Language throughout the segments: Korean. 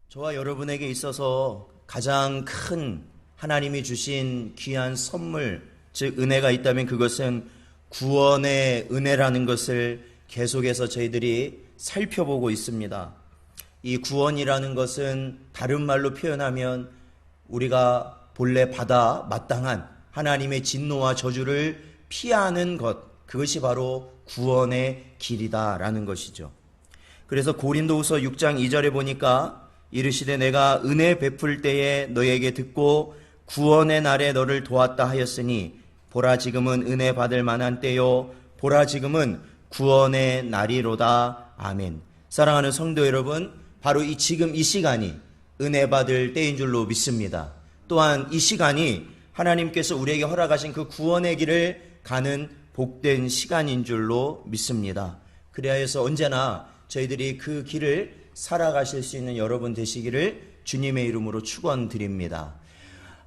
저와 여러분에게 있어서 가장 큰 하나님이 주신 귀한 선물, 즉 은혜가 있다면 그것은 구원의 은혜라는 것을 계속해서 저희들이 살펴보고 있습니다. 이 구원이라는 것은 다른 말로 표현하면 우리가 본래 받아 마땅한 하나님의 진노와 저주를 피하는 것, 그것이 바로 구원의 길이다라는 것이죠. 그래서 고린도후서 6장 2절에 보니까 이르시되 내가 은혜 베풀 때에 너에게 듣고 구원의 날에 너를 도왔다 하였으니 보라 지금은 은혜 받을 만한 때요 보라 지금은 구원의 날이로다. 아멘. 사랑하는 성도 여러분, 바로 지금 이 시간이 은혜 받을 때인 줄로 믿습니다. 또한 이 시간이 하나님께서 우리에게 허락하신 그 구원의 길을 가는 복된 시간인 줄로 믿습니다. 그리하여서 언제나 저희들이 그 길을 살아가실 수 있는 여러분 되시기를 주님의 이름으로 축원드립니다.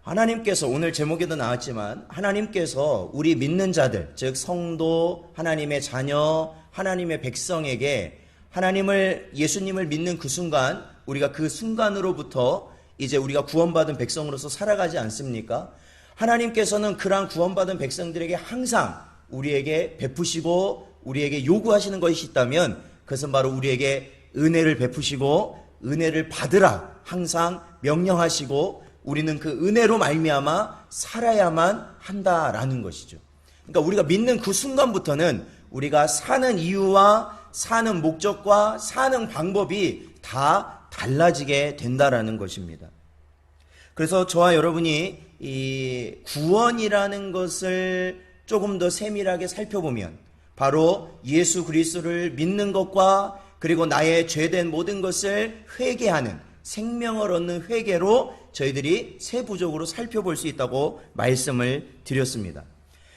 하나님께서, 오늘 제목에도 나왔지만 하나님께서 우리 믿는 자들, 즉 성도, 하나님의 자녀, 하나님의 백성에게 예수님을 믿는 그 순간, 우리가 그 순간으로부터 이제 우리가 구원받은 백성으로서 살아가지 않습니까? 하나님께서는 그러한 구원받은 백성들에게 항상 우리에게 베푸시고 우리에게 요구하시는 것이 있다면 그것은 바로 우리에게 은혜를 베푸시고 은혜를 받으라 항상 명령하시고 우리는 그 은혜로 말미암아 살아야만 한다라는 것이죠. 그러니까 우리가 믿는 그 순간부터는 우리가 사는 이유와 사는 목적과 사는 방법이 다 달라지게 된다라는 것입니다. 그래서 저와 여러분이 이 구원이라는 것을 조금 더 세밀하게 살펴보면 바로 예수 그리스도를 믿는 것과 그리고 나의 죄된 모든 것을 회개하는, 생명을 얻는 회개로 저희들이 세부적으로 살펴볼 수 있다고 말씀을 드렸습니다.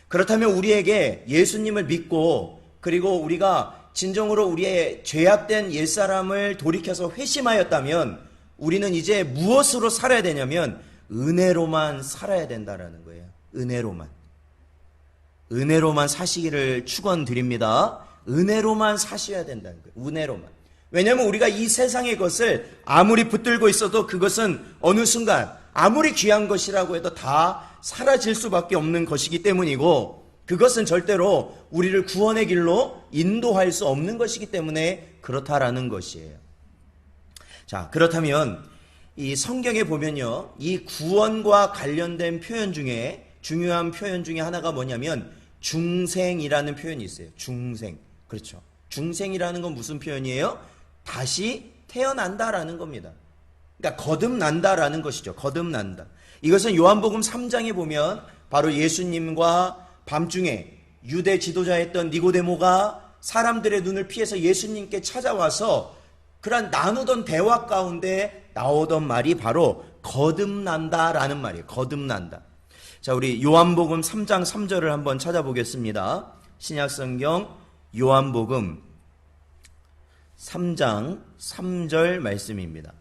그렇다면 우리에게 예수님을 믿고 그리고 우리가 진정으로 우리의 죄악된 옛사람을 돌이켜서 회심하였다면 우리는 이제 무엇으로 살아야 되냐면 은혜로만 살아야 된다라는 거예요. 은혜로만 사시기를 축원드립니다. 은혜로만 사셔야 된다는 거예요. 은혜로만. 왜냐하면 우리가 이 세상의 것을 아무리 붙들고 있어도 그것은 어느 순간 아무리 귀한 것이라고 해도 다 사라질 수밖에 없는 것이기 때문이고 그것은 절대로 우리를 구원의 길로 인도할 수 없는 것이기 때문에 그렇다라는 것이에요. 자, 그렇다면 이 성경에 보면요, 이 구원과 관련된 표현 중에 중요한 표현 중에 하나가 뭐냐면 중생이라는 표현이 있어요. 중생. 그렇죠. 중생이라는 건 무슨 표현이에요? 다시 태어난다라는 겁니다. 그러니까 거듭난다라는 것이죠. 거듭난다. 이것은 요한복음 3장에 보면 바로 예수님과 밤중에 유대 지도자였던 니고데모가 사람들의 눈을 피해서 예수님께 찾아와서 그런 나누던 대화 가운데 나오던 말이 바로 거듭난다라는 말이에요. 거듭난다. 자, 우리 요한복음 3장 3절을 한번 찾아보겠습니다. 신약성경 요한복음 3장 3절 말씀입니다.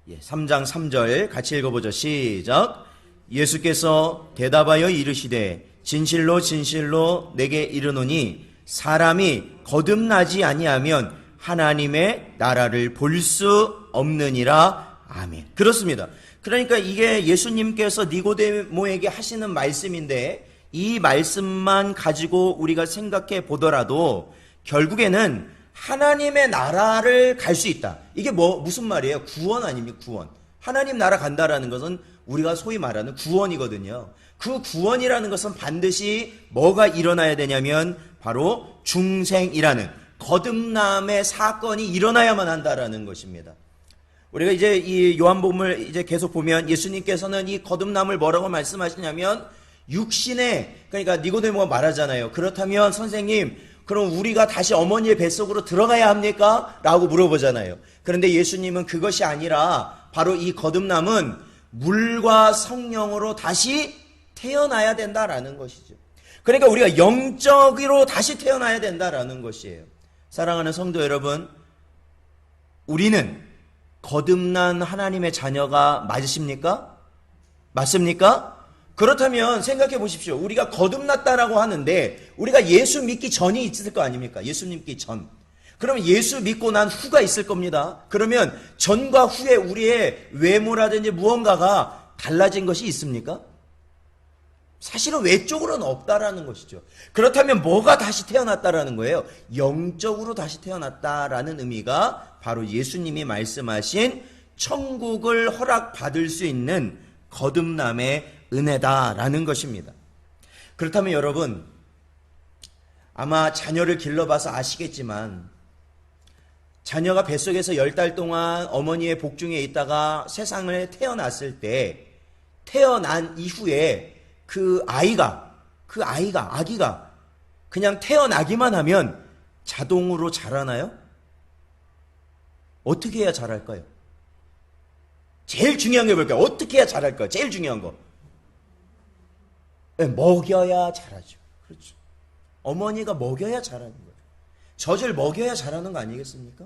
예, 3장 3절 같이 읽어보죠. 시작. 예수께서 대답하여 이르시되 진실로 진실로 내게 이르노니 사람이 거듭나지 아니하면 하나님의 나라를 볼 수 없느니라. 아멘. 그렇습니다. 그러니까 이게 예수님께서 니고데모에게 하시는 말씀인데 이 말씀만 가지고 우리가 생각해 보더라도 결국에는 하나님의 나라를 갈 수 있다. 이게 무슨 말이에요? 구원 아닙니까? 구원. 하나님 나라 간다라는 것은 우리가 소위 말하는 구원이거든요. 그 구원이라는 것은 반드시 뭐가 일어나야 되냐면 바로 중생이라는 거듭남의 사건이 일어나야만 한다라는 것입니다. 우리가 이제 이 요한복음을 이제 계속 보면 예수님께서는 이 거듭남을 뭐라고 말씀하시냐면 육신의, 그러니까 니고데모가 말하잖아요. 그렇다면 선생님, 그럼 우리가 다시 어머니의 뱃속으로 들어가야 합니까? 라고 물어보잖아요. 그런데 예수님은 그것이 아니라 바로 이 거듭남은 물과 성령으로 다시 태어나야 된다라는 것이죠. 그러니까 우리가 영적으로 다시 태어나야 된다라는 것이에요. 사랑하는 성도 여러분, 우리는 거듭난 하나님의 자녀가 맞으십니까? 맞습니까? 그렇다면 생각해 보십시오. 우리가 거듭났다라고 하는데 우리가 예수 믿기 전이 있을 거 아닙니까? 예수 믿기 전. 그러면 예수 믿고 난 후가 있을 겁니다. 그러면 전과 후에 우리의 외모라든지 무언가가 달라진 것이 있습니까? 사실은 외적으로는 없다라는 것이죠. 그렇다면 뭐가 다시 태어났다라는 거예요? 영적으로 다시 태어났다라는 의미가 바로 예수님이 말씀하신 천국을 허락받을 수 있는 거듭남의 은혜다라는 것입니다. 그렇다면 여러분, 아마 자녀를 길러봐서 아시겠지만 자녀가 뱃속에서 10달 동안 어머니의 복중에 있다가 세상을 태어났을 때 태어난 이후에 아기가 그냥 태어나기만 하면 자동으로 자라나요? 어떻게 해야 자랄까요? 제일 중요한 게 뭘까요? 어떻게 해야 자랄까요? 제일 중요한 거. 네, 먹여야 자라죠. 그렇죠. 어머니가 먹여야 자라는 거예요. 젖을 먹여야 자라는 거 아니겠습니까?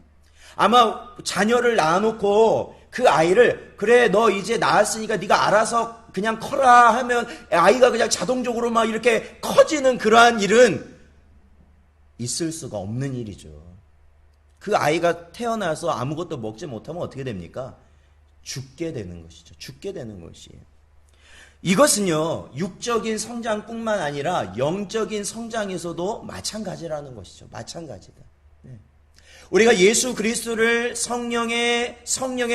아마 자녀를 낳아놓고 그 아이를 그래 너 이제 낳았으니까 네가 알아서 그냥 커라 하면 아이가 그냥 자동적으로 막 이렇게 커지는 그러한 일은 있을 수가 없는 일이죠. 그 아이가 태어나서 아무것도 먹지 못하면 어떻게 됩니까? 죽게 되는 것이죠. 죽게 되는 것이에요. 이것은요, 육적인 성장뿐만 아니라 영적인 성장에서도 마찬가지라는 것이죠. 마찬가지다. 네. 우리가 예수 그리스도를 성령의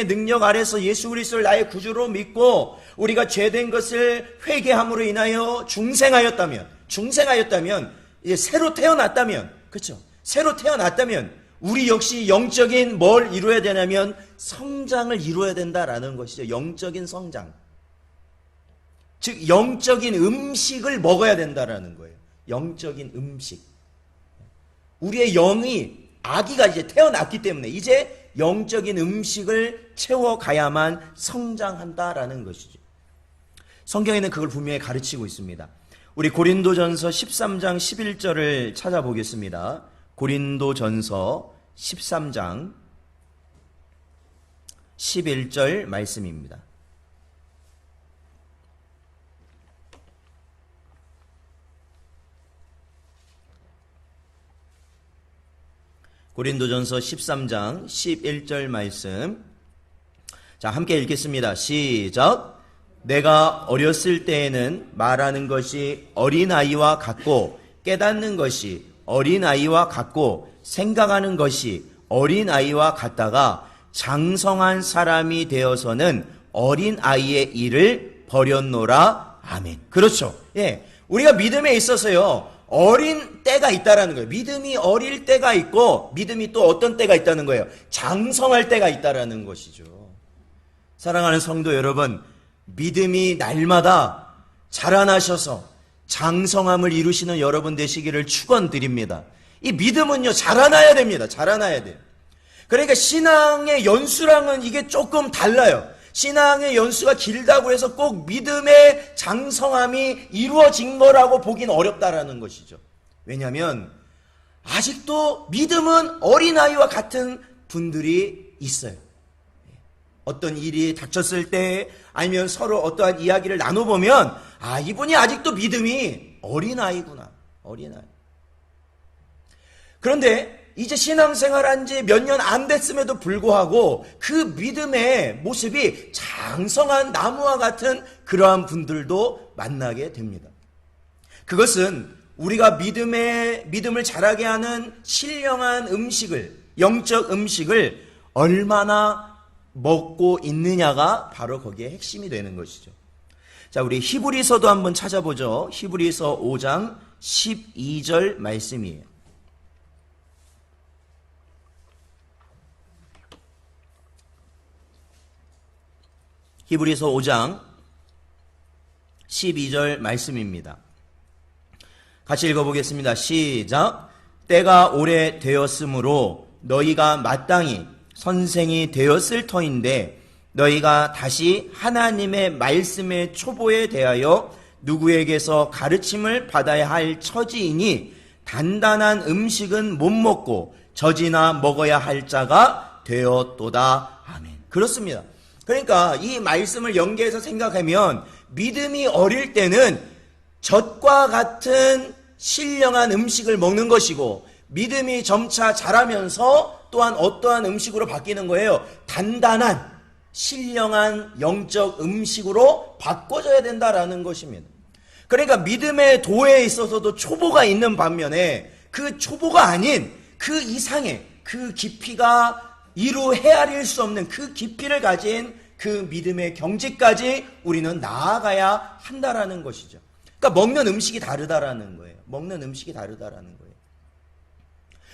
능력 아래서 예수 그리스도를 나의 구주로 믿고 우리가 죄된 것을 회개함으로 인하여 중생하였다면 이제 새로 태어났다면, 그렇죠? 새로 태어났다면 우리 역시 영적인 뭘 이루어야 되냐면 성장을 이루어야 된다라는 것이죠. 영적인 성장. 즉 영적인 음식을 먹어야 된다라는 거예요. 영적인 음식. 우리의 영이 아기가 이제 태어났기 때문에 이제 영적인 음식을 채워가야만 성장한다라는 것이죠. 성경에는 그걸 분명히 가르치고 있습니다. 우리 고린도전서 13장 11절을 찾아보겠습니다. 고린도전서 13장 11절 말씀입니다. 고린도전서 13장 11절 말씀. 자, 함께 읽겠습니다. 시작. 내가 어렸을 때에는 말하는 것이 어린아이와 같고 깨닫는 것이 어린아이와 같고 생각하는 것이 어린아이와 같다가 장성한 사람이 되어서는 어린아이의 일을 버렸노라. 아멘. 그렇죠. 예. 우리가 믿음에 있어서요. 어린 때가 있다라는 거예요. 믿음이 어릴 때가 있고 믿음이 또 어떤 때가 있다는 거예요. 장성할 때가 있다라는 것이죠. 사랑하는 성도 여러분, 믿음이 날마다 자라나셔서 장성함을 이루시는 여러분 되시기를 축원드립니다. 이 믿음은요, 자라나야 됩니다. 자라나야 돼요. 그러니까 신앙의 연수랑은 이게 조금 달라요. 신앙의 연수가 길다고 해서 꼭 믿음의 장성함이 이루어진 거라고 보긴 어렵다라는 것이죠. 왜냐하면 아직도 믿음은 어린아이와 같은 분들이 있어요. 어떤 일이 닥쳤을 때 아니면 서로 어떠한 이야기를 나눠보면 아, 이분이 아직도 믿음이 어린아이구나. 어린아이. 그런데 이제 신앙생활한 지 몇 년 안 됐음에도 불구하고 그 믿음의 모습이 장성한 나무와 같은 그러한 분들도 만나게 됩니다. 그것은 우리가 믿음을 자라게 하는 신령한 음식을, 영적 음식을 얼마나 먹고 있느냐가 바로 거기에 핵심이 되는 것이죠. 자, 우리 히브리서도 한번 찾아보죠. 히브리서 5장 12절 말씀이에요. 히브리서 5장 12절 말씀입니다. 같이 읽어보겠습니다. 시작. 때가 오래 되었으므로 너희가 마땅히 선생이 되었을 터인데 너희가 다시 하나님의 말씀의 초보에 대하여 누구에게서 가르침을 받아야 할 처지이니 단단한 음식은 못 먹고 젖이나 먹어야 할 자가 되었도다. 아멘. 그렇습니다. 그러니까 이 말씀을 연계해서 생각하면 믿음이 어릴 때는 젖과 같은 신령한 음식을 먹는 것이고, 믿음이 점차 자라면서 또한 어떠한 음식으로 바뀌는 거예요? 단단한 신령한 영적 음식으로 바꿔져야 된다라는 것입니다. 그러니까 믿음의 도에 있어서도 초보가 있는 반면에 그 초보가 아닌 그 이상의 그 깊이가 이루 헤아릴 수 없는 그 깊이를 가진 그 믿음의 경지까지 우리는 나아가야 한다라는 것이죠. 그러니까 먹는 음식이 다르다라는 거예요. 먹는 음식이 다르다라는 거예요.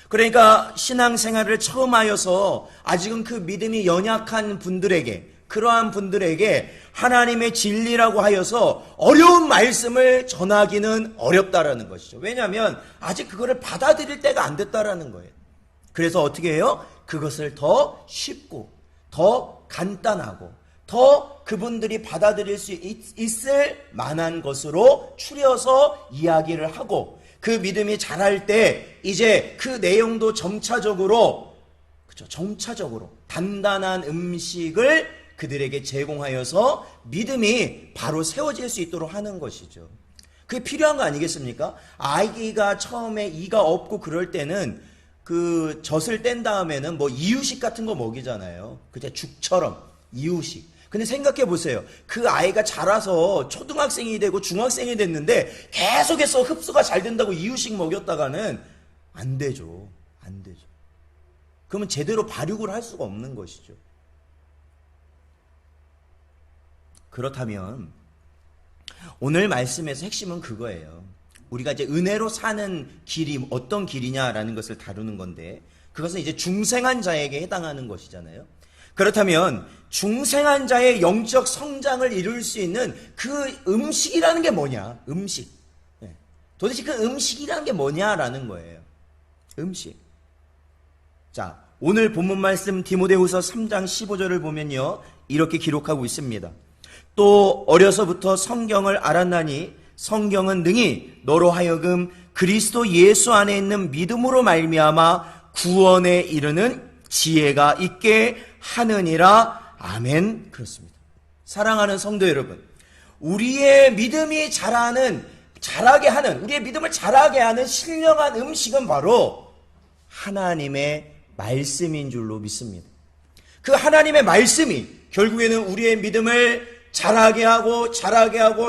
그러니까 신앙생활을 처음 하여서 아직은 그 믿음이 연약한 분들에게, 그러한 분들에게 하나님의 진리라고 하여서 어려운 말씀을 전하기는 어렵다라는 것이죠. 왜냐하면 아직 그거를 받아들일 때가 안 됐다라는 거예요. 그래서 어떻게 해요? 그것을 더 쉽고 더 간단하고 더 그분들이 받아들일 수 있을 만한 것으로 추려서 이야기를 하고, 그 믿음이 자랄 때 이제 그 내용도 점차적으로 단단한 음식을 그들에게 제공하여서 믿음이 바로 세워질 수 있도록 하는 것이죠. 그게 필요한 거 아니겠습니까? 아기가 처음에 이가 없고 그럴 때는 그 젖을 뗀 다음에는 뭐 이유식 같은 거 먹이잖아요. 그때 죽처럼 이유식. 근데 생각해 보세요. 그 아이가 자라서 초등학생이 되고 중학생이 됐는데 계속해서 흡수가 잘 된다고 이유식 먹였다가는 안 되죠. 안 되죠. 그러면 제대로 발육을 할 수가 없는 것이죠. 그렇다면 오늘 말씀에서 핵심은 그거예요. 우리가 이제 은혜로 사는 길이 어떤 길이냐라는 것을 다루는 건데, 그것은 이제 중생한 자에게 해당하는 것이잖아요. 그렇다면 중생한 자의 영적 성장을 이룰 수 있는 그 음식이라는 게 뭐냐? 음식. 도대체 그 음식이라는 게 뭐냐라는 거예요. 음식. 자, 오늘 본문 말씀 디모데후서 3장 15절을 보면요, 이렇게 기록하고 있습니다. 또 어려서부터 성경을 알았나니 성경은 능히 너로 하여금 그리스도 예수 안에 있는 믿음으로 말미암아 구원에 이르는 지혜가 있게 하느니라. 아멘. 그렇습니다. 사랑하는 성도 여러분, 우리의 믿음이 우리의 믿음을 자라게 하는 신령한 음식은 바로 하나님의 말씀인 줄로 믿습니다. 그 하나님의 말씀이 결국에는 우리의 믿음을 자라게 하고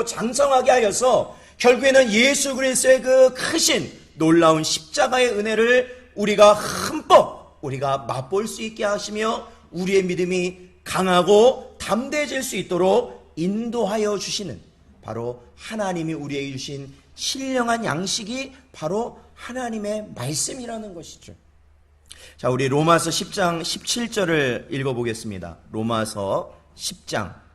장성하게 하여서 결국에는 예수 그리스도의 그 크신 놀라운 십자가의 은혜를 우리가 맛볼 수 있게 하시며 우리의 믿음이 강하고 담대해질 수 있도록 인도하여 주시는, 바로 하나님이 우리에게 주신 신령한 양식이 바로 하나님의 말씀이라는 것이죠. 자, 우리 로마서 10장 17절을 읽어보겠습니다. 로마서 10장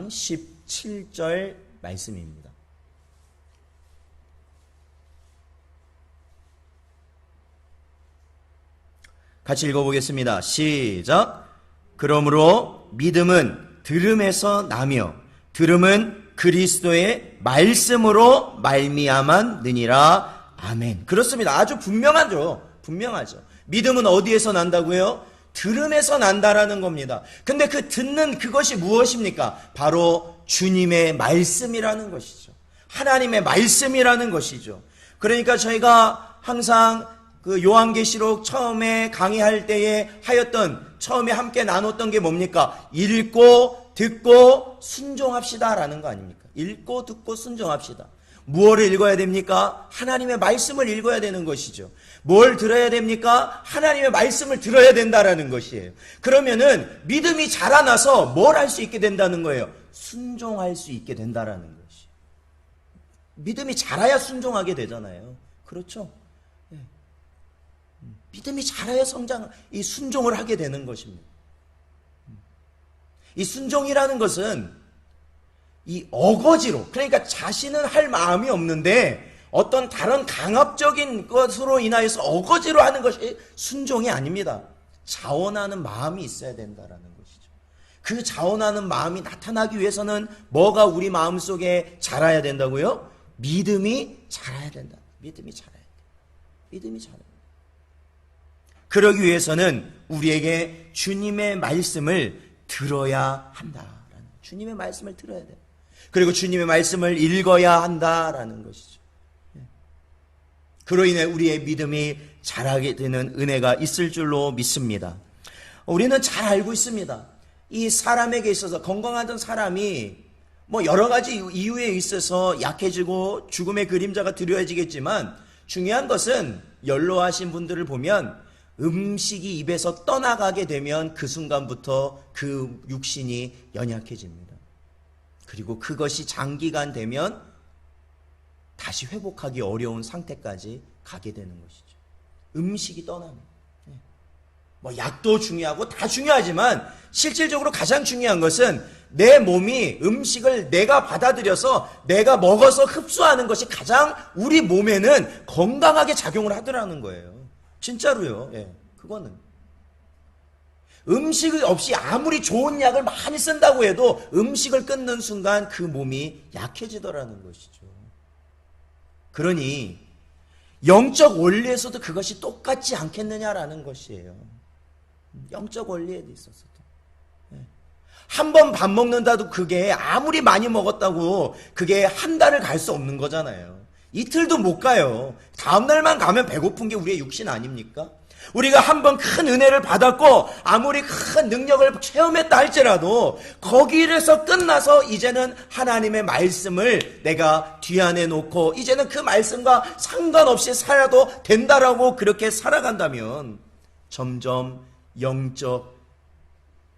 17절 말씀입니다. 같이 읽어보겠습니다. 시작. 그러므로 믿음은 들음에서 나며 들음은 그리스도의 말씀으로 말미암았느니라. 아멘. 그렇습니다. 아주 분명하죠. 믿음은 어디에서 난다고요? 들음에서 난다라는 겁니다. 근데 그 듣는 그것이 무엇입니까? 바로 주님의 말씀이라는 것이죠. 하나님의 말씀이라는 것이죠. 그러니까 저희가 항상 그 요한계시록 처음에 강의할 때에 처음에 함께 나눴던 게 뭡니까? 읽고 듣고 순종합시다라는 거 아닙니까? 읽고 듣고 순종합시다. 무엇을 읽어야 됩니까? 하나님의 말씀을 읽어야 되는 것이죠. 뭘 들어야 됩니까? 하나님의 말씀을 들어야 된다라는 것이에요. 그러면은 믿음이 자라나서 뭘 할 수 있게 된다는 거예요? 순종할 수 있게 된다라는 것이. 믿음이 자라야 순종하게 되잖아요. 그렇죠? 믿음이 자라야 이 순종을 하게 되는 것입니다. 이 순종이라는 것은 이 어거지로, 그러니까 자신은 할 마음이 없는데 어떤 다른 강압적인 것으로 인하여서 어거지로 하는 것이 순종이 아닙니다. 자원하는 마음이 있어야 된다라는 것이죠. 그 자원하는 마음이 나타나기 위해서는 뭐가 우리 마음속에 자라야 된다고요? 믿음이 자라야 된다. 믿음이 자라야 돼. 그러기 위해서는 우리에게 주님의 말씀을 들어야 한다라는, 주님의 말씀을 들어야 돼요. 그리고 주님의 말씀을 읽어야 한다라는 것이죠. 그로 인해 우리의 믿음이 자라게 되는 은혜가 있을 줄로 믿습니다. 우리는 잘 알고 있습니다. 이 사람에게 있어서, 건강하던 사람이 뭐 여러 가지 이유에 있어서 약해지고 죽음의 그림자가 드려지겠지만, 중요한 것은 연로하신 분들을 보면 음식이 입에서 떠나가게 되면 그 순간부터 그 육신이 연약해집니다. 그리고 그것이 장기간 되면 다시 회복하기 어려운 상태까지 가게 되는 것이죠. 음식이 떠나면. 뭐 약도 중요하고 다 중요하지만 실질적으로 가장 중요한 것은 내 몸이 음식을 내가 받아들여서 내가 먹어서 흡수하는 것이 가장 우리 몸에는 건강하게 작용을 하더라는 거예요. 진짜로요. 예, 그거는. 음식 없이 아무리 좋은 약을 많이 쓴다고 해도 음식을 끊는 순간 그 몸이 약해지더라는 것이죠. 그러니 영적 원리에서도 그것이 똑같지 않겠느냐라는 것이에요. 영적 원리에 있어서도. 한 번 밥 먹는다도 그게 아무리 많이 먹었다고 그게 한 달을 갈 수 없는 거잖아요. 이틀도 못 가요. 다음날만 가면 배고픈 게 우리의 육신 아닙니까? 우리가 한 번 큰 은혜를 받았고 아무리 큰 능력을 체험했다 할지라도 거기에서 끝나서 이제는 하나님의 말씀을 내가 뒤안에 놓고 이제는 그 말씀과 상관없이 살아도 된다라고 그렇게 살아간다면 점점 영적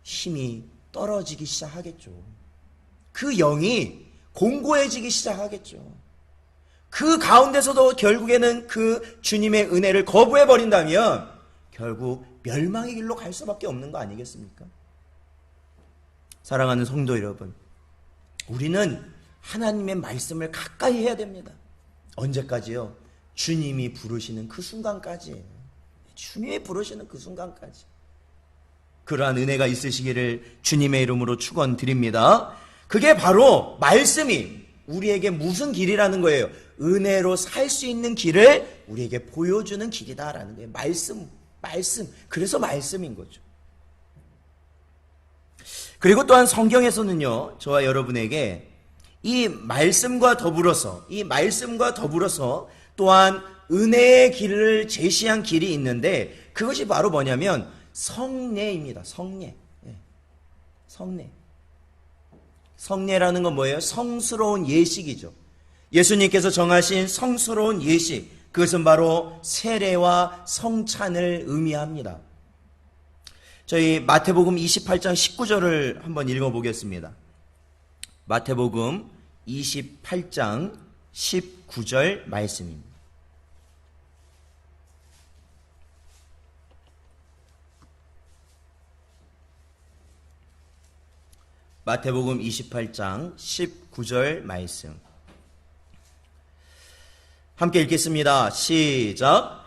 힘이 떨어지기 시작하겠죠. 그 영이 공고해지기 시작하겠죠. 그 가운데서도 결국에는 그 주님의 은혜를 거부해버린다면 결국 멸망의 길로 갈 수밖에 없는 거 아니겠습니까? 사랑하는 성도 여러분, 우리는 하나님의 말씀을 가까이 해야 됩니다. 언제까지요? 주님이 부르시는 그 순간까지예요. 주님이 부르시는 그 순간까지. 그러한 은혜가 있으시기를 주님의 이름으로 축원드립니다. 그게 바로 말씀이 우리에게 무슨 길이라는 거예요? 은혜로 살 수 있는 길을 우리에게 보여주는 길이다라는 거예요. 말씀. 그래서 말씀인 거죠. 그리고 또한 성경에서는요, 저와 여러분에게 이 말씀과 더불어서 또한 은혜의 길을 제시한 길이 있는데 그것이 바로 뭐냐면 성례입니다. 성례. 성례. 성례라는 건 뭐예요? 성스러운 예식이죠. 예수님께서 정하신 성스러운 예식, 그것은 바로 세례와 성찬을 의미합니다. 저희 마태복음 28장 19절을 한번 읽어보겠습니다. 마태복음 28장 19절 말씀입니다. 마태복음 28장 19절 말씀 함께 읽겠습니다. 시작.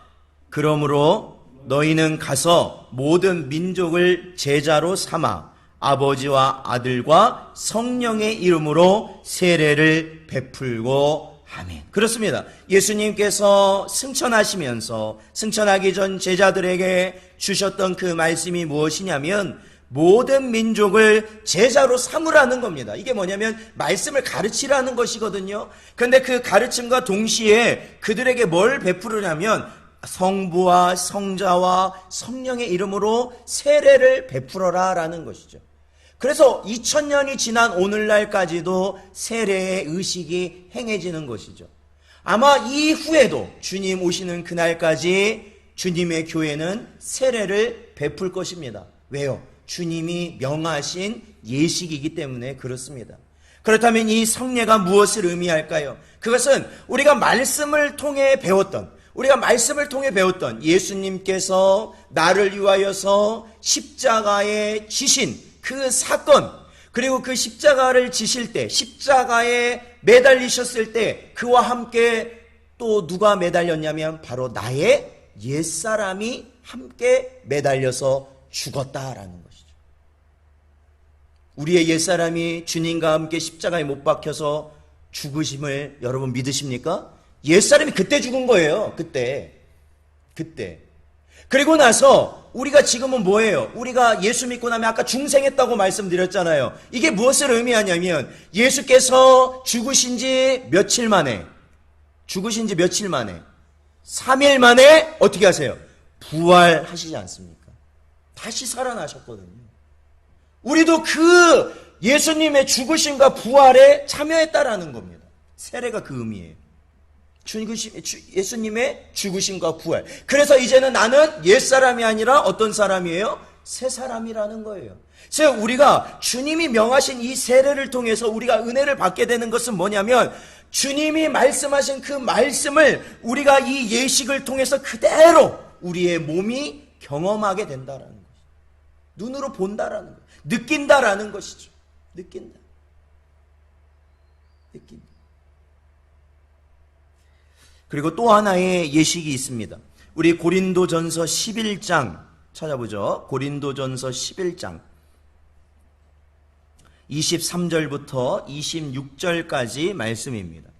그러므로 너희는 가서 모든 민족을 제자로 삼아 아버지와 아들과 성령의 이름으로 세례를 베풀고 아멘. 그렇습니다. 예수님께서 승천하기 전 제자들에게 주셨던 그 말씀이 무엇이냐면 모든 민족을 제자로 삼으라는 겁니다. 이게 뭐냐면 말씀을 가르치라는 것이거든요. 그런데 그 가르침과 동시에 그들에게 뭘 베푸르냐면 성부와 성자와 성령의 이름으로 세례를 베풀어라라는 것이죠. 그래서 2000년이 지난 오늘날까지도 세례의 의식이 행해지는 것이죠. 아마 이후에도 주님 오시는 그날까지 주님의 교회는 세례를 베풀 것입니다. 왜요? 주님이 명하신 예식이기 때문에 그렇습니다. 그렇다면 이 성례가 무엇을 의미할까요? 그것은 우리가 말씀을 통해 배웠던 예수님께서 나를 위하여서 십자가에 지신 그 사건, 그리고 그 십자가를 지실 때, 십자가에 매달리셨을 때 그와 함께 또 누가 매달렸냐면 바로 나의 옛사람이 함께 매달려서 죽었다라는 것이죠. 우리의 옛사람이 주님과 함께 십자가에 못 박혀서 죽으심을 여러분 믿으십니까? 옛사람이 그때 죽은 거예요. 그때. 그리고 나서 우리가 지금은 뭐예요? 우리가 예수 믿고 나면 아까 중생했다고 말씀드렸잖아요. 이게 무엇을 의미하냐면 예수께서 죽으신 지 며칠 만에 3일 만에 어떻게 하세요? 부활하시지 않습니까? 다시 살아나셨거든요. 우리도 그 예수님의 죽으심과 부활에 참여했다라는 겁니다. 세례가 그 의미예요. 예수님의 죽으심과 부활. 그래서 이제는 나는 옛사람이 아니라 어떤 사람이에요? 새 사람이라는 거예요. 그래서 우리가 주님이 명하신 이 세례를 통해서 우리가 은혜를 받게 되는 것은 뭐냐면 주님이 말씀하신 그 말씀을 우리가 이 예식을 통해서 그대로 우리의 몸이 경험하게 된다라는 것이죠. 눈으로 본다라는 거예요. 느낀다라는 것이죠. 느낀다. 그리고 또 하나의 예식이 있습니다. 우리 고린도전서 11장 찾아보죠. 고린도전서 11장 23절부터 26절까지 말씀입니다.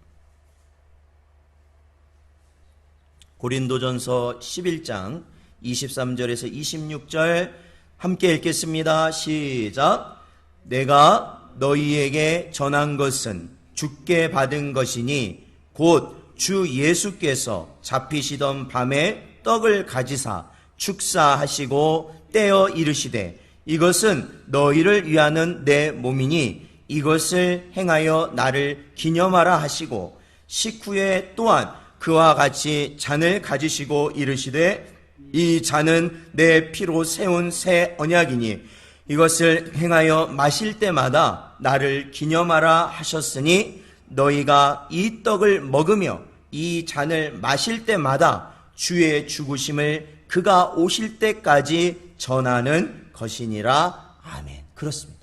고린도전서 11장 23절에서 26절 함께 읽겠습니다. 시작. 내가 너희에게 전한 것은 주께 받은 것이니 곧 주 예수께서 잡히시던 밤에 떡을 가지사 축사하시고 떼어 이르시되 이것은 너희를 위하는 내 몸이니 이것을 행하여 나를 기념하라 하시고 식후에 또한 그와 같이 잔을 가지시고 이르시되 이 잔은 내 피로 세운 새 언약이니 이것을 행하여 마실 때마다 나를 기념하라 하셨으니 너희가 이 떡을 먹으며 이 잔을 마실 때마다 주의 죽으심을 그가 오실 때까지 전하는 것이니라. 아멘. 그렇습니다.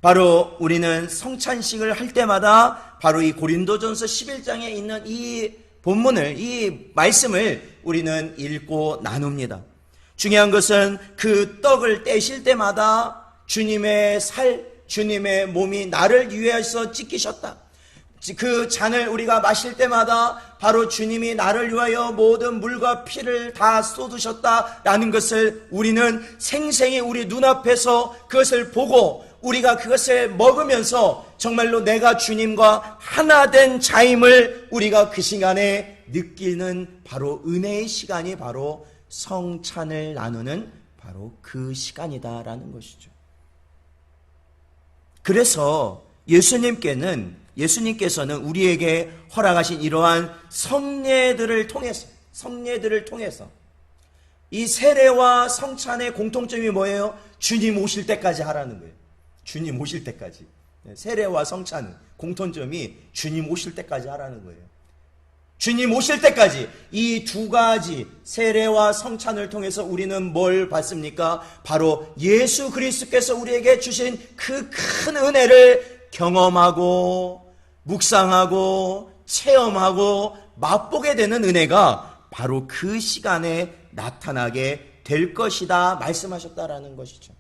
바로 우리는 성찬식을 할 때마다 바로 이 고린도전서 11장에 있는 이 본문을, 이 말씀을 우리는 읽고 나눕니다. 중요한 것은 그 떡을 떼실 때마다 주님의 주님의 몸이 나를 위해서 찢기셨다. 그 잔을 우리가 마실 때마다 바로 주님이 나를 위하여 모든 물과 피를 다 쏟으셨다라는 것을 우리는 생생히 우리 눈앞에서 그것을 보고 우리가 그것을 먹으면서 정말로 내가 주님과 하나 된 자임을 우리가 그 시간에 느끼는 바로 은혜의 시간이 바로 성찬을 나누는 바로 그 시간이다라는 것이죠. 그래서 예수님께서는 우리에게 허락하신 이러한 성례들을 통해서 이 세례와 성찬의 공통점이 뭐예요? 주님 오실 때까지 하라는 거예요. 주님 오실 때까지. 세례와 성찬은 공통점이 주님 오실 때까지 하라는 거예요. 주님 오실 때까지 이 두 가지 세례와 성찬을 통해서 우리는 뭘 받습니까? 바로 예수 그리스도께서 우리에게 주신 그 큰 은혜를 경험하고 묵상하고 체험하고 맛보게 되는 은혜가 바로 그 시간에 나타나게 될 것이다 말씀하셨다라는 것이죠.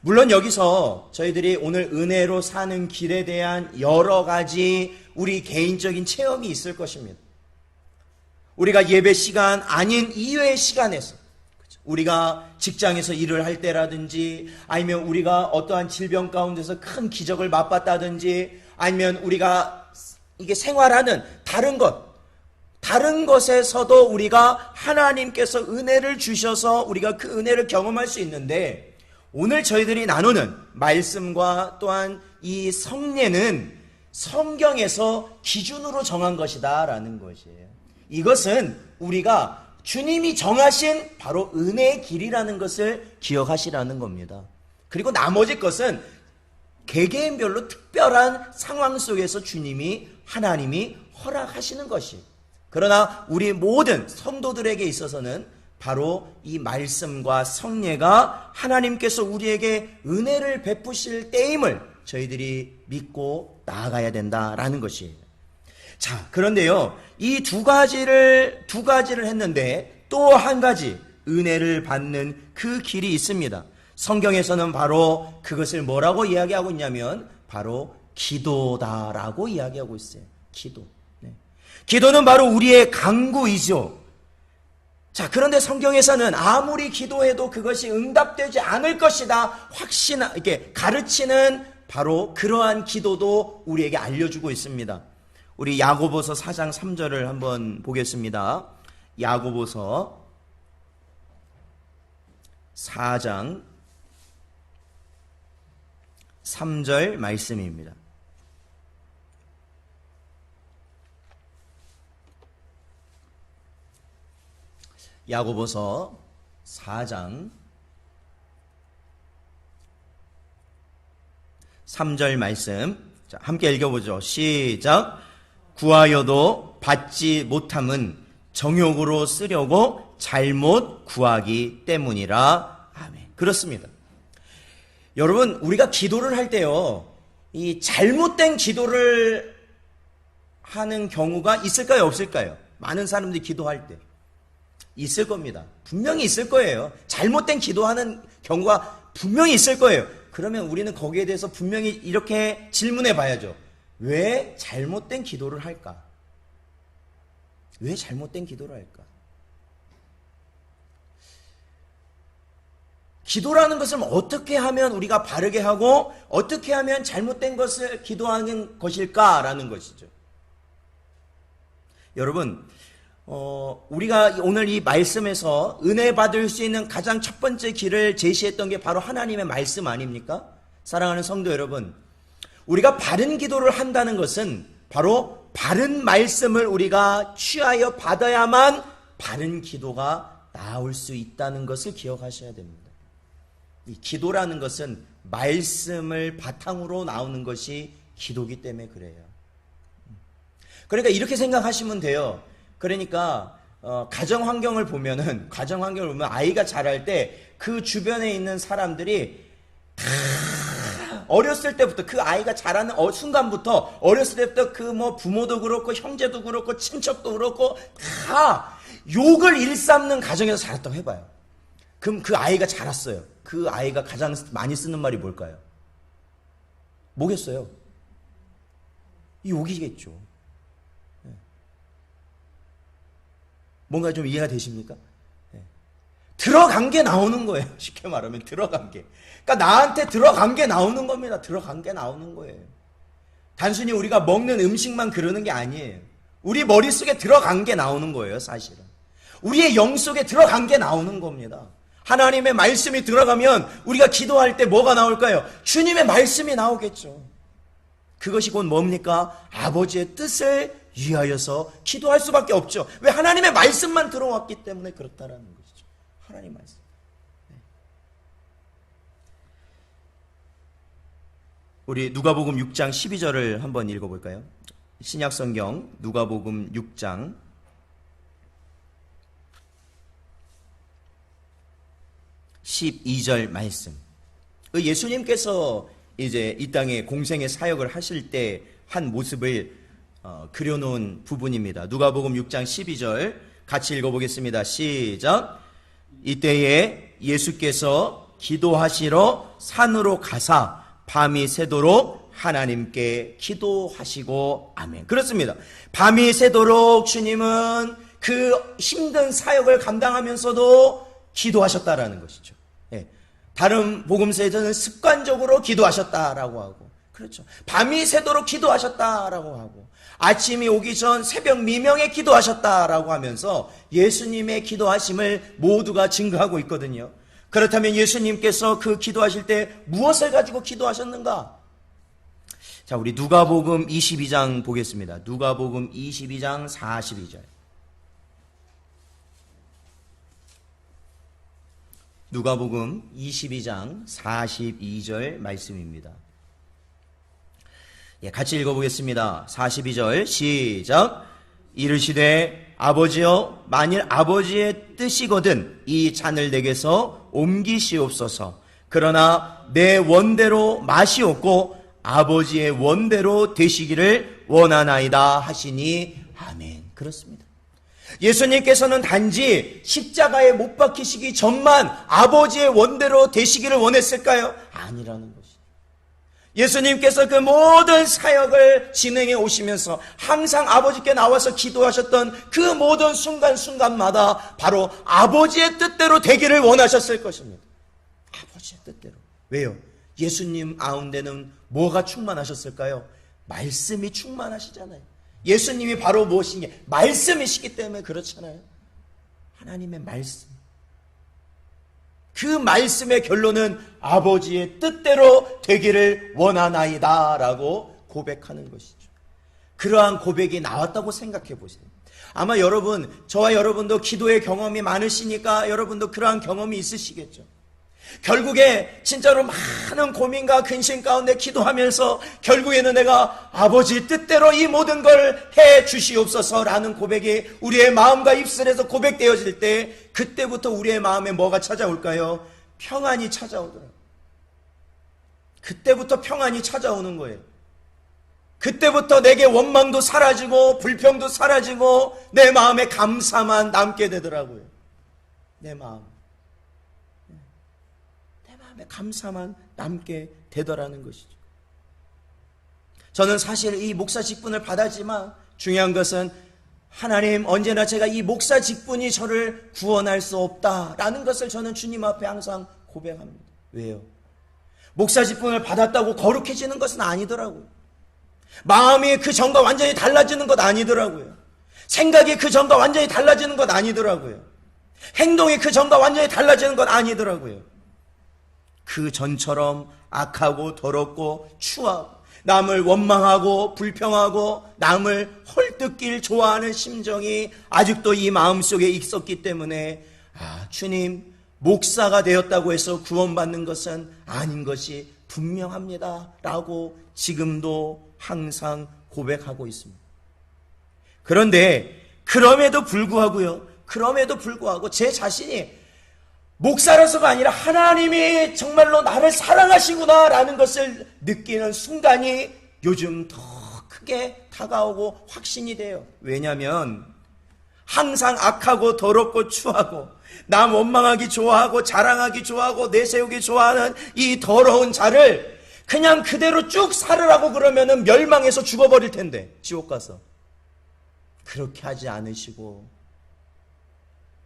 물론 여기서 저희들이 오늘 은혜로 사는 길에 대한 여러 가지 우리 개인적인 체험이 있을 것입니다. 우리가 예배 시간 아닌 이외의 시간에서 우리가 직장에서 일을 할 때라든지 아니면 우리가 어떠한 질병 가운데서 큰 기적을 맛봤다든지 아니면 우리가 이게 생활하는 다른 것에서도 우리가 하나님께서 은혜를 주셔서 우리가 그 은혜를 경험할 수 있는데 오늘 저희들이 나누는 말씀과 또한 이 성례는 성경에서 기준으로 정한 것이다 라는 것이에요. 이것은 우리가 주님이 정하신 바로 은혜의 길이라는 것을 기억하시라는 겁니다. 그리고 나머지 것은 개개인별로 특별한 상황 속에서 하나님이 허락하시는 것이. 그러나 우리 모든 성도들에게 있어서는 바로 이 말씀과 성례가 하나님께서 우리에게 은혜를 베푸실 때임을 저희들이 믿고 나아가야 된다라는 것이에요. 자, 그런데요, 이 두 가지를 했는데 또 한 가지 은혜를 받는 그 길이 있습니다. 성경에서는 바로 그것을 뭐라고 이야기하고 있냐면 바로 기도다라고 이야기하고 있어요. 기도. 네. 기도는 바로 우리의 간구이죠. 자, 그런데 성경에서는 아무리 기도해도 그것이 응답되지 않을 것이다 이렇게 가르치는 바로 그러한 기도도 우리에게 알려주고 있습니다. 우리 야고보서 4장 3절을 한번 보겠습니다. 야고보서 4장 3절 말씀입니다. 야고보서 4장 3절 말씀, 자, 함께 읽어보죠. 시작. 구하여도 받지 못함은 정욕으로 쓰려고 잘못 구하기 때문이라. 아멘. 그렇습니다. 여러분, 우리가 기도를 할 때요, 이 잘못된 기도를 하는 경우가 있을까요, 없을까요? 많은 사람들이 기도할 때 있을 겁니다. 분명히 있을 거예요. 잘못된 기도하는 경우가 분명히 있을 거예요. 그러면 우리는 거기에 대해서 분명히 이렇게 질문해 봐야죠. 왜 잘못된 기도를 할까? 왜 잘못된 기도를 할까? 기도라는 것을 어떻게 하면 우리가 바르게 하고 어떻게 하면 잘못된 것을 기도하는 것일까라는 것이죠. 여러분, 우리가 오늘 이 말씀에서 은혜 받을 수 있는 가장 첫 번째 길을 제시했던 게 바로 하나님의 말씀 아닙니까? 사랑하는 성도 여러분, 우리가 바른 기도를 한다는 것은 바로 바른 말씀을 우리가 취하여 받아야만 바른 기도가 나올 수 있다는 것을 기억하셔야 됩니다. 이 기도라는 것은 말씀을 바탕으로 나오는 것이 기도기 때문에 그래요. 그러니까 이렇게 생각하시면 돼요. 그러니까 가정 환경을 보면 아이가 자랄 때 그 주변에 있는 사람들이 다 어렸을 때부터 그 아이가 자라는 순간부터 어렸을 때부터 그 뭐 부모도 그렇고 형제도 그렇고 친척도 그렇고 다 욕을 일삼는 가정에서 자랐다고 해봐요. 그럼 그 아이가 자랐어요. 그 아이가 가장 많이 쓰는 말이 뭘까요? 뭐겠어요? 이 욕이겠죠. 뭔가 좀 이해가 되십니까? 들어간 게 나오는 거예요. 쉽게 말하면 들어간 게. 그러니까 나한테 들어간 게 나오는 겁니다. 들어간 게 나오는 거예요. 단순히 우리가 먹는 음식만 그러는 게 아니에요. 우리 머릿속에 들어간 게 나오는 거예요, 사실은. 우리의 영 속에 들어간 게 나오는 겁니다. 하나님의 말씀이 들어가면 우리가 기도할 때 뭐가 나올까요? 주님의 말씀이 나오겠죠. 그것이 곧 뭡니까? 아버지의 뜻을 위하여서 기도할 수밖에 없죠. 왜? 하나님의 말씀만 들어왔기 때문에 그렇다라는 것이죠. 하나님 말씀. 우리 누가복음 6장 12절을 한번 읽어볼까요? 신약성경 누가복음 6장 12절 말씀. 예수님께서 이제 이 땅에 공생의 사역을 하실 때 한 모습을 그려놓은 부분입니다. 누가복음 6장 12절 같이 읽어보겠습니다. 시작. 이때에 예수께서 기도하시러 산으로 가사 밤이 새도록 하나님께 기도하시고. 아멘. 그렇습니다. 밤이 새도록 주님은 그 힘든 사역을 감당하면서도 기도하셨다라는 것이죠. 예. 다른 복음서에서는 습관적으로 기도하셨다라고 하고, 그렇죠. 밤이 새도록 기도하셨다라고 하고, 아침이 오기 전 새벽 미명에 기도하셨다라고 하면서 예수님의 기도하심을 모두가 증거하고 있거든요. 그렇다면 예수님께서 그 기도하실 때 무엇을 가지고 기도하셨는가? 자, 우리 누가복음 22장 보겠습니다. 누가복음 22장 42절. 누가복음 22장 42절 말씀입니다. 예, 같이 읽어보겠습니다. 42절 시작. 이르시되 아버지여, 만일 아버지의 뜻이거든 이 잔을 내게서 옮기시옵소서. 그러나 내 원대로 마시옵고 아버지의 원대로 되시기를 원하나이다 하시니. 아멘. 그렇습니다. 예수님께서는 단지 십자가에 못 박히시기 전만 아버지의 원대로 되시기를 원했을까요? 아니라는 것이죠. 예수님께서 그 모든 사역을 진행해 오시면서 항상 아버지께 나와서 기도하셨던 그 모든 순간순간마다 바로 아버지의 뜻대로 되기를 원하셨을 것입니다. 아버지의 뜻대로. 왜요? 예수님 가운데는 뭐가 충만하셨을까요? 말씀이 충만하시잖아요. 예수님이 바로 무엇이냐? 말씀이시기 때문에 그렇잖아요. 하나님의 말씀. 그 말씀의 결론은 아버지의 뜻대로 되기를 원하나이다 라고 고백하는 것이죠. 그러한 고백이 나왔다고 생각해 보세요. 아마 여러분, 저와 여러분도 기도의 경험이 많으시니까 여러분도 그러한 경험이 있으시겠죠. 결국에 진짜로 많은 고민과 근심 가운데 기도하면서 결국에는 내가 아버지 뜻대로 이 모든 걸 해 주시옵소서라는 고백이 우리의 마음과 입술에서 고백되어질 때 그때부터 우리의 마음에 뭐가 찾아올까요? 평안이 찾아오더라고요. 그때부터 평안이 찾아오는 거예요. 그때부터 내게 원망도 사라지고 불평도 사라지고 내 마음에 감사만 남게 되더라고요. 내 마음에 감사만 남게 되더라는 것이죠. 저는 사실 이 목사 직분을 받았지만 중요한 것은 하나님, 언제나 제가 이 목사 직분이 저를 구원할 수 없다라는 것을 저는 주님 앞에 항상 고백합니다. 왜요? 목사 직분을 받았다고 거룩해지는 것은 아니더라고요. 마음이 그 전과 완전히 달라지는 것 아니더라고요. 생각이 그 전과 완전히 달라지는 것 아니더라고요. 행동이 그 전과 완전히 달라지는 것 아니더라고요. 그 전처럼 악하고 더럽고 추하고 남을 원망하고 불평하고 남을 헐뜯길 좋아하는 심정이 아직도 이 마음속에 있었기 때문에 주님, 목사가 되었다고 해서 구원받는 것은 아닌 것이 분명합니다 라고 지금도 항상 고백하고 있습니다. 그런데 그럼에도 불구하고 제 자신이 목사로서가 아니라 하나님이 정말로 나를 사랑하시구나 라는 것을 느끼는 순간이 요즘 더 크게 다가오고 확신이 돼요. 왜냐하면 항상 악하고 더럽고 추하고 남 원망하기 좋아하고 자랑하기 좋아하고 내세우기 좋아하는 이 더러운 자를 그냥 그대로 쭉 살으라고 그러면은 멸망해서 죽어버릴 텐데, 지옥 가서. 그렇게 하지 않으시고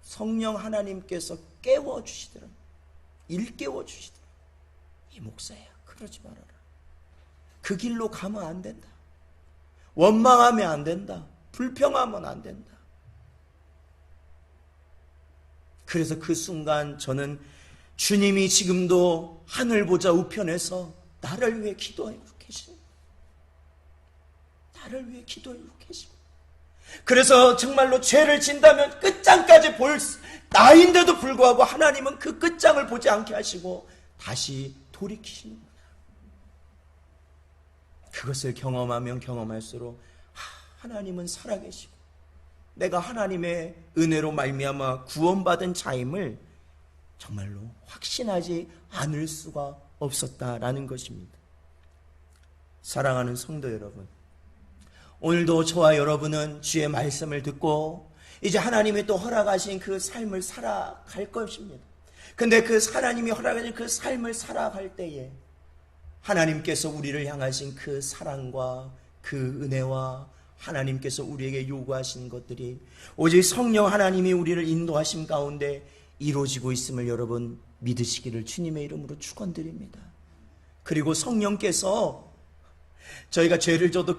성령 하나님께서 깨워주시더라. 일깨워주시더라. 이 목사야, 그러지 말아라. 그 길로 가면 안 된다. 원망하면 안 된다. 불평하면 안 된다. 그래서 그 순간 저는 주님이 지금도 하늘 보좌 우편에서 나를 위해 기도하고 계십니다. 나를 위해 기도하고 계십니다. 그래서 정말로 죄를 진다면 끝장까지 볼 나인데도 불구하고 하나님은 그 끝장을 보지 않게 하시고 다시 돌이키시는구나. 그것을 경험하면 경험할수록 하나님은 살아계시고 내가 하나님의 은혜로 말미암아 구원받은 자임을 정말로 확신하지 않을 수가 없었다라는 것입니다. 사랑하는 성도 여러분, 오늘도 저와 여러분은 주의 말씀을 듣고 이제 하나님이 또 허락하신 그 삶을 살아갈 것입니다. 근데 그 하나님이 허락하신 그 삶을 살아갈 때에 하나님께서 우리를 향하신 그 사랑과 그 은혜와 하나님께서 우리에게 요구하시는 것들이 오직 성령 하나님이 우리를 인도하심 가운데 이루어지고 있음을 여러분 믿으시기를 주님의 이름으로 축원드립니다. 그리고 성령께서 저희가 죄를 져도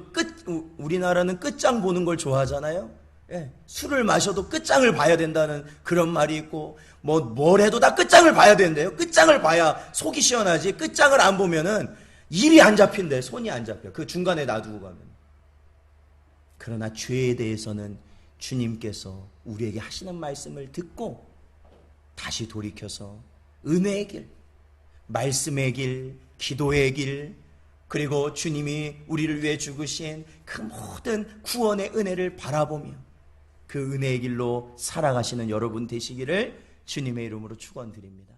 우리나라는 끝장 보는 걸 좋아하잖아요. 예, 술을 마셔도 끝장을 봐야 된다는 그런 말이 있고 뭘 해도 다 끝장을 봐야 된대요. 끝장을 봐야 속이 시원하지 끝장을 안 보면은 일이 안 잡힌대. 손이 안 잡혀. 그 중간에 놔두고 가면. 그러나 죄에 대해서는 주님께서 우리에게 하시는 말씀을 듣고 다시 돌이켜서 은혜의 길, 말씀의 길, 기도의 길, 그리고 주님이 우리를 위해 죽으신 그 모든 구원의 은혜를 바라보며 그 은혜의 길로 살아가시는 여러분 되시기를 주님의 이름으로 축원드립니다.